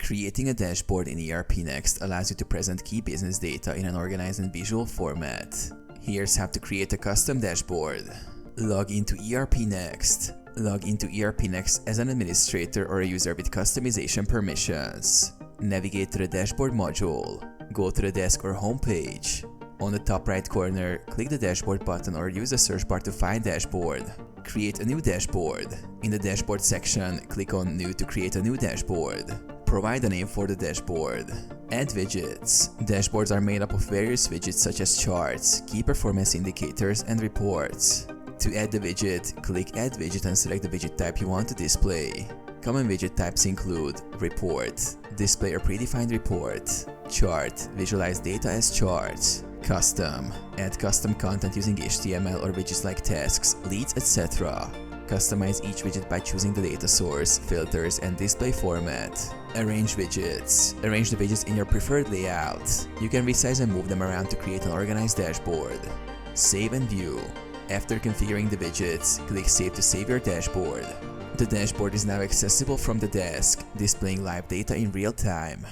Creating a dashboard in ERPNext allows you to present key business data in an organized and visual format. Here's how to create a custom dashboard. Log into ERPNext. Log into ERPNext as an administrator or a user with customization permissions. Navigate to the dashboard module. Go to the desk or home page. On the top right corner, click the dashboard button or use the search bar to find dashboard. Create a new dashboard. In the dashboard section, click on New to create a new dashboard. Provide a name for the dashboard. Add widgets. Dashboards are made up of various widgets such as charts, key performance indicators, and reports. To add the widget, click Add Widget and select the widget type you want to display. Common widget types include Report, display a predefined report, Chart, visualize data as charts, Custom, add custom content using HTML or widgets like tasks, leads, etc. Customize each widget by choosing the data source, filters, and display format. Arrange widgets. Arrange the widgets in your preferred layout. You can resize and move them around to create an organized dashboard. Save and view. After configuring the widgets, click Save to save your dashboard. The dashboard is now accessible from the desk, displaying live data in real time.